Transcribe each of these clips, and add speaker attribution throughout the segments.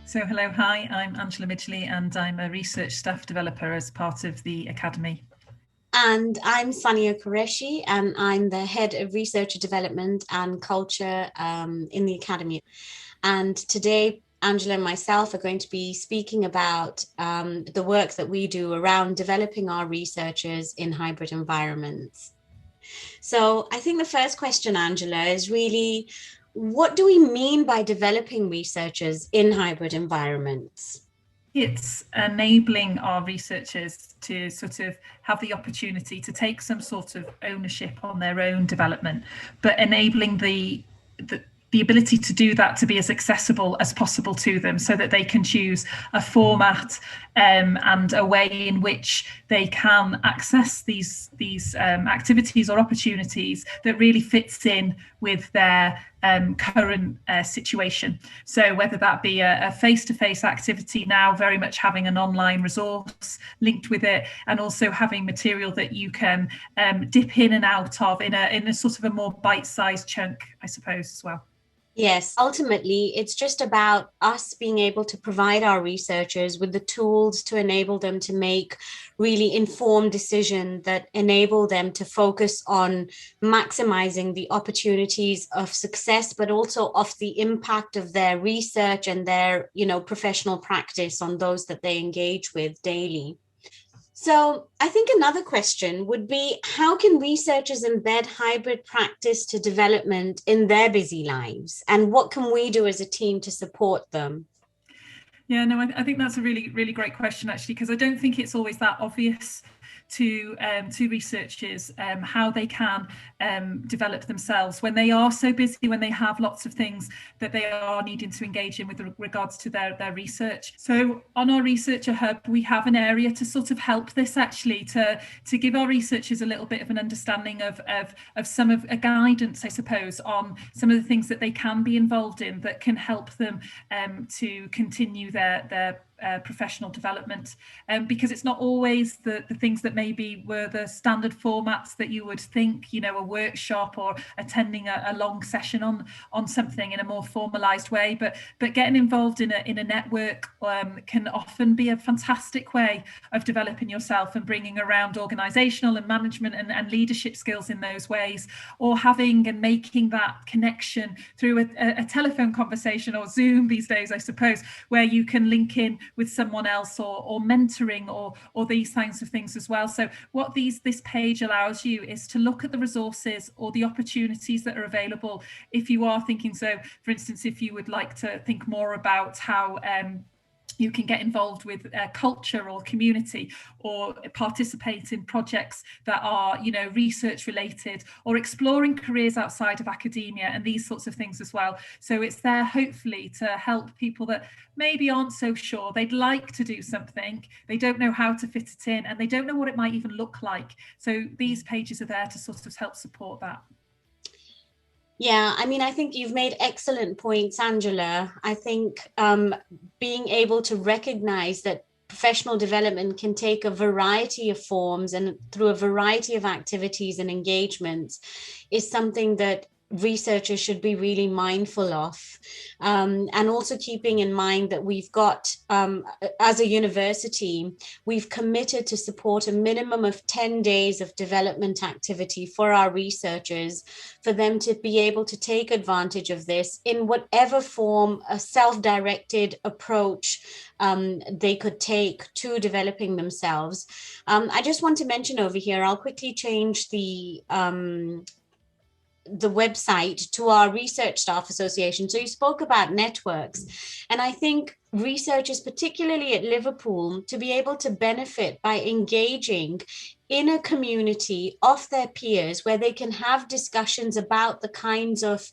Speaker 1: So hello, hi, I'm Angela Midgley and I'm a research staff developer as part of the Academy.
Speaker 2: And I'm Sania Qureshi, and I'm the head of research development and culture in the Academy. And today, Angela and myself are going to be speaking about the work that we do around developing our researchers in hybrid environments. So I think the first question, Angela, is really, what do we mean by developing researchers in hybrid environments?
Speaker 1: It's enabling our researchers to sort of have the opportunity to take some sort of ownership on their own development, but enabling the ability to do that to be as accessible as possible to them so that they can choose a format and a way in which they can access these activities or opportunities that really fits in with their current situation. So whether that be a face-to-face activity now, very much having an online resource linked with it, and also having material that you can dip in and out of in a sort of a more bite-sized chunk, I suppose, as well.
Speaker 2: Yes, ultimately, it's just about us being able to provide our researchers with the tools to enable them to make really informed decisions that enable them to focus on maximizing the opportunities of success, but also of the impact of their research and their, professional practice on those that they engage with daily. So I think another question would be, how can researchers embed hybrid practice to development in their busy lives? And what can we do as a team to support them?
Speaker 1: Yeah, no, I think that's a really, really great question, actually, because I don't think it's always that obvious to researchers how they can develop themselves when they are so busy, when they have lots of things that they are needing to engage in with regards to their research. So on our Researcher Hub, we have an area to sort of help this, actually, to give our researchers a little bit of an understanding of some of a guidance, I suppose, on some of the things that they can be involved in that can help them to continue their professional development, because it's not always the things that maybe were the standard formats that you would think, a workshop or attending a long session on something in a more formalized way, but getting involved in a network can often be a fantastic way of developing yourself and bringing around organizational and management and leadership skills in those ways, or having and making that connection through a telephone conversation or Zoom these days, I suppose, where you can link in with someone else, or mentoring, or these kinds of things as well. So what this page allows you is to look at the resources or the opportunities that are available if you are thinking. So for instance, if you would like to think more about how you can get involved with culture or community, or participate in projects that are, research related, or exploring careers outside of academia and these sorts of things as well. So it's there hopefully to help people that maybe aren't so sure. They'd like to do something, they don't know how to fit it in, and they don't know what it might even look like. So these pages are there to sort of help support that.
Speaker 2: Yeah, I mean, I think you've made excellent points, Angela. I think being able to recognize that professional development can take a variety of forms and through a variety of activities and engagements is something that researchers should be really mindful of. And also keeping in mind that we've got, as a university, we've committed to support a minimum of 10 days of development activity for our researchers, for them to be able to take advantage of this in whatever form, a self-directed approach they could take to developing themselves. I just want to mention over here, I'll quickly change the website to our Research Staff Association. So you spoke about networks, and I think researchers, particularly at Liverpool, to be able to benefit by engaging in a community of their peers where they can have discussions about the kinds of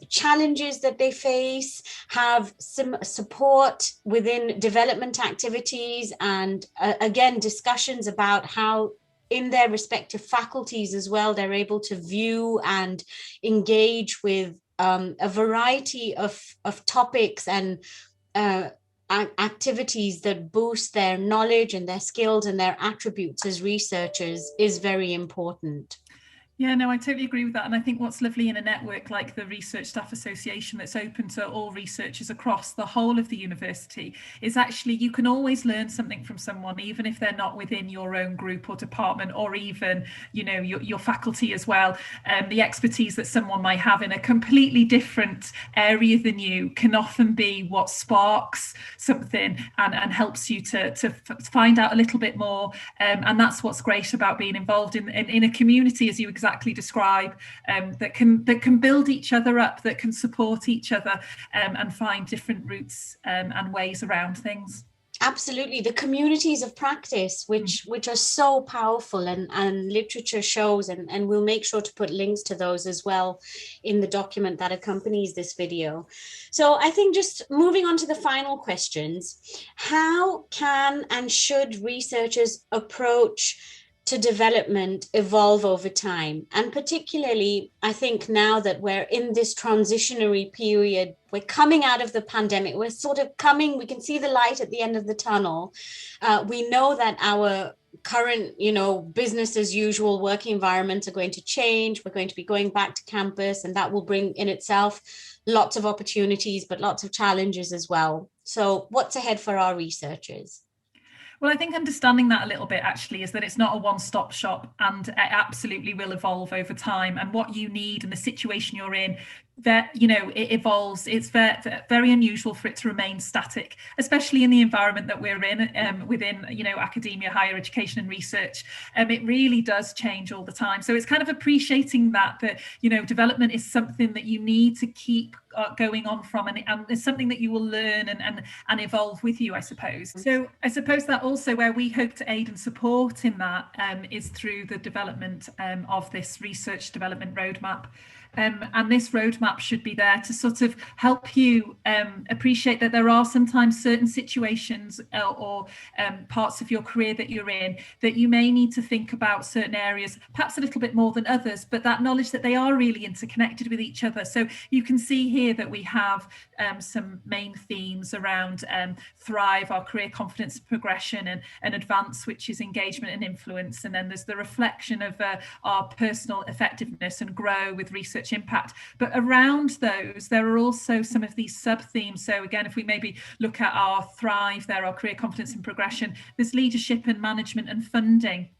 Speaker 2: challenges that they face, have some support within development activities, and again, discussions about how in their respective faculties as well, they're able to view and engage with a variety of topics and activities that boost their knowledge and their skills and their attributes as researchers is very important.
Speaker 1: Yeah, no, I totally agree with that. And I think what's lovely in a network like the Research Staff Association that's open to all researchers across the whole of the university is actually you can always learn something from someone, even if they're not within your own group or department, or even, you know, your faculty as well. The expertise that someone might have in a completely different area than you can often be what sparks something and helps you to find out a little bit more. And that's what's great about being involved in a community, as you exactly describe, that can build each other up, that can support each other, and find different routes and ways around things.
Speaker 2: Absolutely, the communities of practice, which are so powerful, and literature shows, and we'll make sure to put links to those as well in the document that accompanies this video. So I think just moving on to the final questions, how can and should researchers approach to development evolve over time? And particularly, I think now that we're in this transitionary period, we're coming out of the pandemic, we're sort of coming, we can see the light at the end of the tunnel. We know that our current, business as usual working environments are going to change. We're going to be going back to campus, and that will bring in itself lots of opportunities, but lots of challenges as well. So what's ahead for our researchers?
Speaker 1: Well, I think understanding that a little bit actually is that it's not a one-stop shop, and it absolutely will evolve over time. And what you need and the situation you're in, that it evolves. It's very unusual for it to remain static, especially in the environment that we're in within academia, higher education and research. It really does change all the time. So it's kind of appreciating that development is something that you need to keep going on from, and it's something that you will learn and evolve with you, I suppose. So I suppose that also where we hope to aid and support in that is through the development of this research development roadmap. And this roadmap should be there to sort of help you appreciate that there are sometimes certain situations or parts of your career that you're in that you may need to think about certain areas, perhaps a little bit more than others, but that knowledge that they are really interconnected with each other. So you can see here that we have some main themes around Thrive, our career confidence progression, and Advance, which is engagement and influence. And then there's the reflection of our personal effectiveness and Grow with research impact. But around those, there are also some of these sub-themes. So again, if we maybe look at our Thrive there, our career confidence and progression, there's leadership and management and funding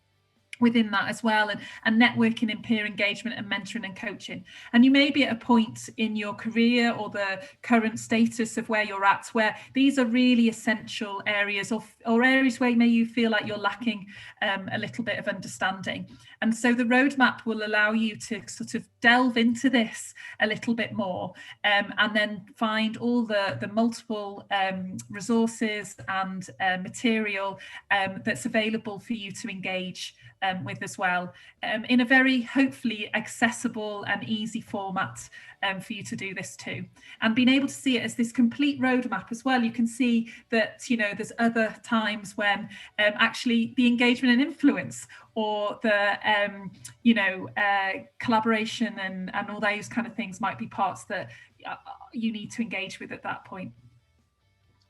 Speaker 1: within that as well, and networking and peer engagement and mentoring and coaching. And you may be at a point in your career or the current status of where you're at where these are really essential areas, or areas where you feel like you're lacking a little bit of understanding. And so the roadmap will allow you to sort of delve into this a little bit more, and then find all the multiple resources and material that's available for you to engage with as well, in a very hopefully accessible and easy format for you to do this too. And being able to see it as this complete roadmap as well, you can see that there's other times when actually the engagement and influence, or the collaboration and all those kind of things might be parts that you need to engage with at that point.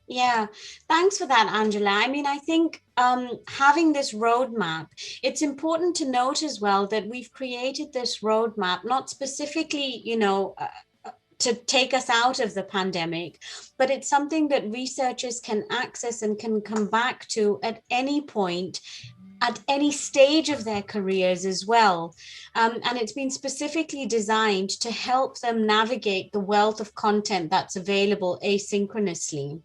Speaker 2: Yeah, thanks for that, Angela. I mean, I think having this roadmap, it's important to note as well that we've created this roadmap, not specifically, to take us out of the pandemic, but it's something that researchers can access and can come back to at any point, at any stage of their careers as well. And it's been specifically designed to help them navigate the wealth of content that's available asynchronously.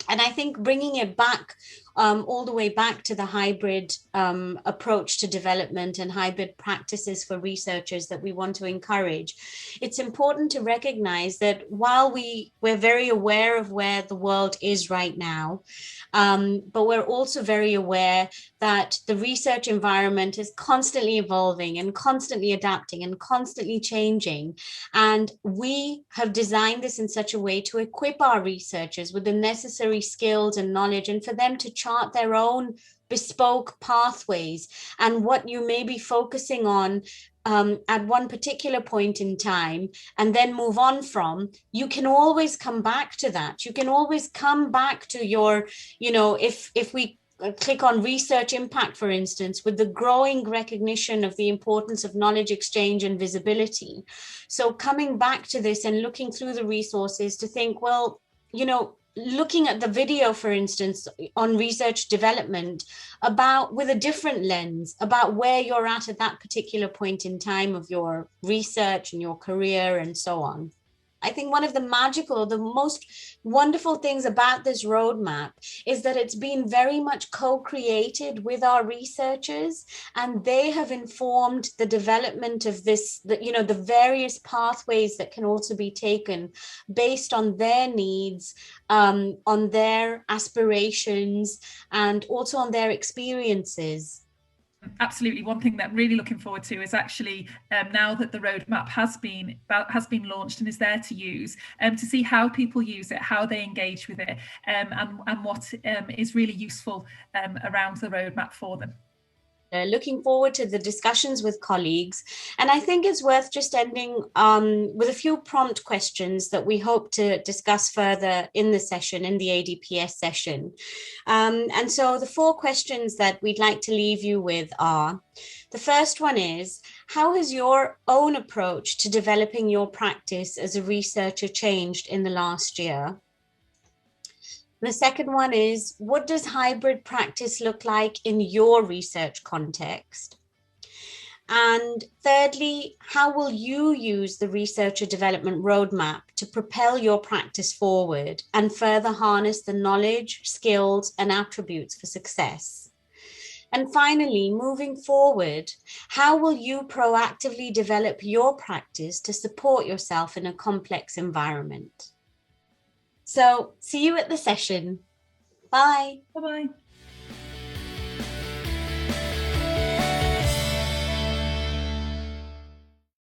Speaker 2: And I think bringing it back all the way back to the hybrid approach to development and hybrid practices for researchers that we want to encourage, it's important to recognize that while we're very aware of where the world is right now, but we're also very aware that the research environment is constantly evolving and constantly adapting and constantly changing. And we have designed this in such a way to equip our researchers with the necessary skills and knowledge, and for them to chart their own bespoke pathways and what you may be focusing on at one particular point in time and then move on from. You can always come back to that. You can always come back to your, if we click on research impact, for instance, with the growing recognition of the importance of knowledge exchange and visibility. So coming back to this and looking through the resources to think, well, looking at the video, for instance, on research development, about with a different lens about where you're at that particular point in time of your research and your career and so on. I think one of the most wonderful things about this roadmap is that it's been very much co-created with our researchers, and they have informed the development of this, the various pathways that can also be taken based on their needs, on their aspirations, and also on their experiences.
Speaker 1: Absolutely. One thing that I'm really looking forward to is actually now that the roadmap has been launched and is there to use, to see how people use it, how they engage with it, and what is really useful around the roadmap for them.
Speaker 2: Looking forward to the discussions with colleagues. And I think it's worth just ending with a few prompt questions that we hope to discuss further in the session, in the ADPS session. And so the 4 questions that we'd like to leave you with are, the first one is, how has your own approach to developing your practice as a researcher changed in the last year? The second one is, what does hybrid practice look like in your research context? And thirdly, how will you use the researcher development roadmap to propel your practice forward and further harness the knowledge, skills, and attributes for success? And finally, moving forward, how will you proactively develop your practice to support yourself in a complex environment? So see you at the session. Bye.
Speaker 1: Bye-bye.